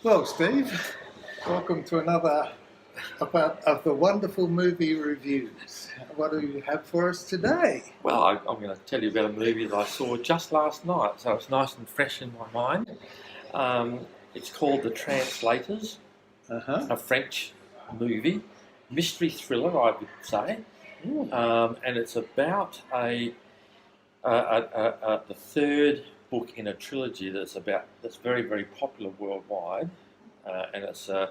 Well, Steve, welcome to another of the wonderful movie reviews. What do you have for us today? Well, I'm going to tell you about a movie that I saw just last night, so it's nice and fresh in my mind. It's called The Translators, a French movie, mystery thriller, I would say, and it's about the third book in a trilogy that's very, very popular worldwide, and it's the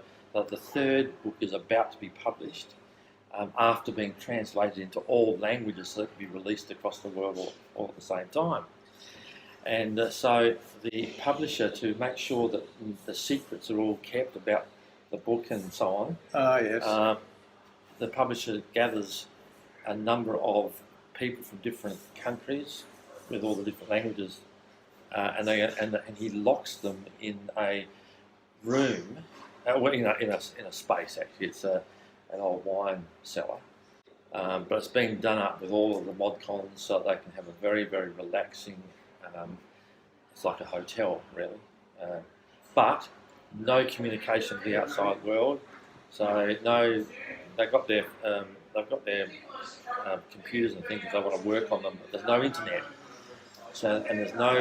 third book is about to be published after being translated into all languages so it can be released across the world all at the same time. And so the publisher, to make sure that the secrets are all kept about the book and so on, the publisher gathers a number of people from different countries with all the different languages, and he locks them in a room, in a space. Actually, it's an old wine cellar, but it's being done up with all of the mod cons so that they can have a very, very relaxing. It's like a hotel, really, but no communication with the outside world. So they've got their computers and things if they want to work on them, but there's no internet. So there's not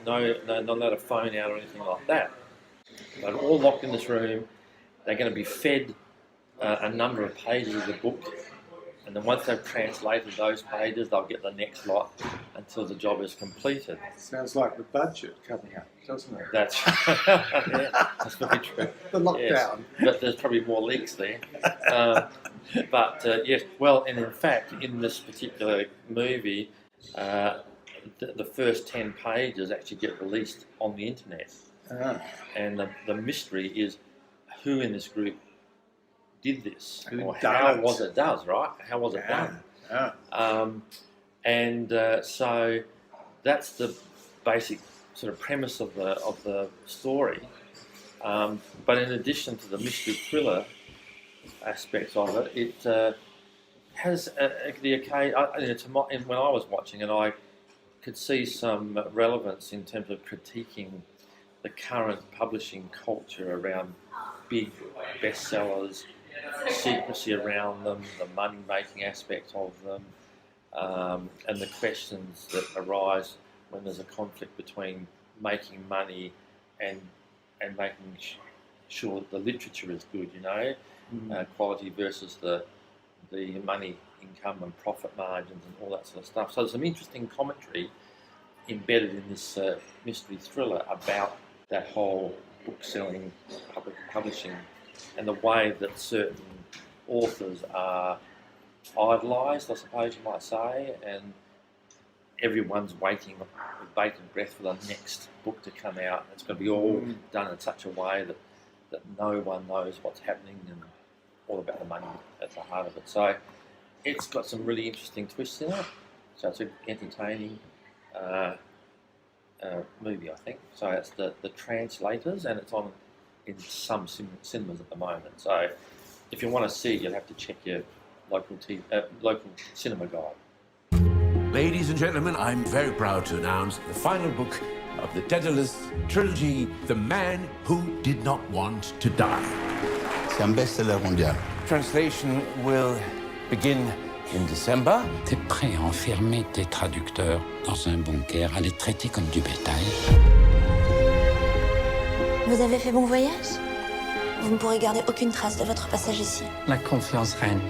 allowed a phone out or anything like that. They're all locked in this room. They're going to be fed a number of pages of the book, and then once they've translated those pages, they'll get the next lot until the job is completed. Sounds like the budget coming up, doesn't it? That's that's very true. The lockdown. Yes, but there's probably more leaks there. Yes, well, and in fact, in this particular movie, the first 10 pages actually get released on the internet. And the mystery is who in this group did this, or how was it done, right? How was it done? So that's the basic sort of premise of the story. But in addition to the mystery thriller aspects of it, it has the occasion. When I was watching it, I could see some relevance in terms of critiquing the current publishing culture around big bestsellers, secrecy around them, the money-making aspect of them, and the questions that arise when there's a conflict between making money and making sure that the literature is good, quality versus the money income and profit margins and all that sort of stuff. So there's some interesting commentary embedded in this mystery thriller about that whole book selling, publishing, and the way that certain authors are idolised, I suppose you might say, and everyone's waiting with bated breath for the next book to come out. It's going to be all done in such a way that no one knows what's happening, and all about the money at the heart of it. So it's got some really interesting twists in it. So it's an entertaining movie, I think. So it's the Translators, and it's on in some cinemas at the moment. So if you want to see it, you'll have to check your local cinema guide. Ladies and gentlemen, I'm very proud to announce the final book of the Daedalus trilogy, The Man Who Did Not Want to Die. C'est un best-seller mondial. Translation will begin in December. T'es prêt à enfermer tes traducteurs dans un bunker, à les traiter comme du bétail? Vous avez fait bon voyage? Vous ne pourrez garder aucune trace de votre passage ici. La confiance règne.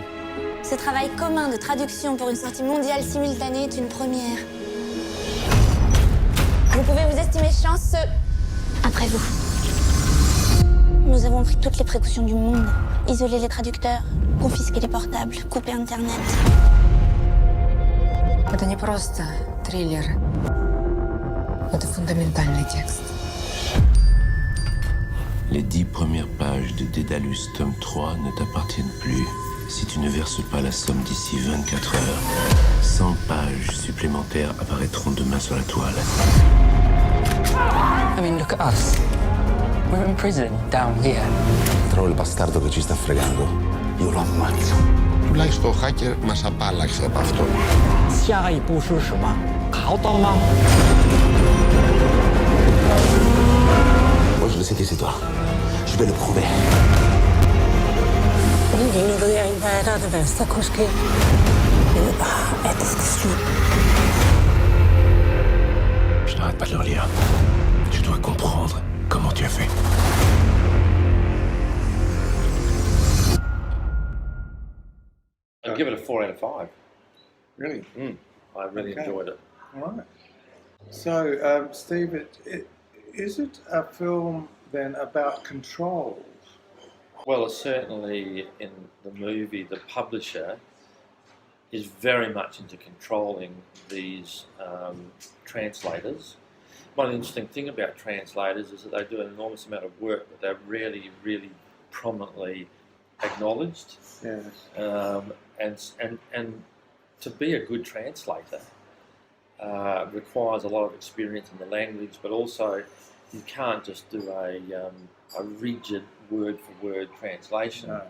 Ce travail commun de traduction pour une sortie mondiale simultanée est une première. Vous pouvez vous estimer chanceux. Après vous. Nous avons pris toutes les précautions du monde. Isoler les traducteurs, confisquer les portables, couper Internet. Это не просто триллер. Это фундаментальный текст. Les 10 premières pages de Daedalus tome 3 ne t'appartiennent plus. Si tu ne verses pas la somme d'ici 24 heures, 100 pages supplémentaires apparaîtront demain sur la toile. I mean, look at us. We're in prison down here. Trovo il bastardo che ci sta fregando. Io lo ammazzo. Τουλάχιστον ο hacker μας απάλλαξε από αυτό. 下一步是什么？考到吗？ Moi, je le sais qui c'est toi. Je Je vais le prouver. Je n'arrête pas de le relire. Je dois comprendre comment tu as fait. I'd give it a 4 out of 5. Really? I really Okay. enjoyed it. All right. So, Steve, is it a film then about control? Well, certainly in the movie, the publisher is very much into controlling these translators. One interesting thing about translators is that they do an enormous amount of work, but they're really, really prominently acknowledged. Yes. And to be a good translator requires a lot of experience in the language, but also you can't just do a rigid word-for-word translation. No.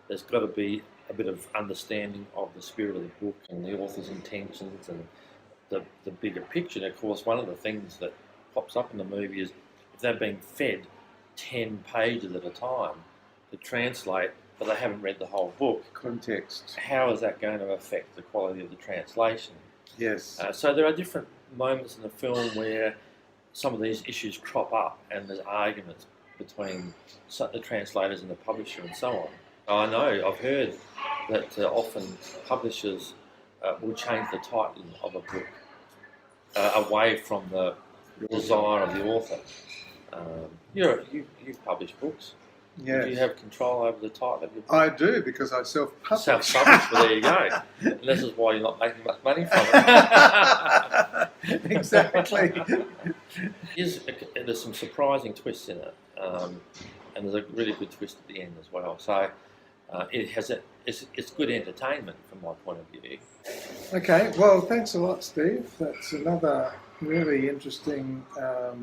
There's got to be a bit of understanding of the spirit of the book and the author's intentions and the bigger picture. And of course, one of the things that pops up in the movie is if they're being fed 10 pages at a time to translate, but they haven't read the whole book, Context. how is that going to affect the quality of the translation? Yes. So there are different moments in the film where some of these issues crop up and there's arguments between the translators and the publisher and so on. I know, I've heard that often publishers will change the title of a book away from the desire of the author. You've published books. Yes. Do you have control over the title of your book? I do, because I self-publish. Self-published, well, there you go. And this is why you're not making much money from it. Exactly. There's some surprising twists in it, and there's a really good twist at the end as well. So it's good entertainment from my point of view. Okay, well, thanks a lot, Steve. That's another really interesting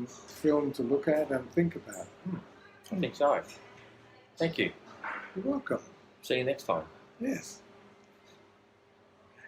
film to look at and think about. I think so. Thank you. You're welcome. See you next time. Yes.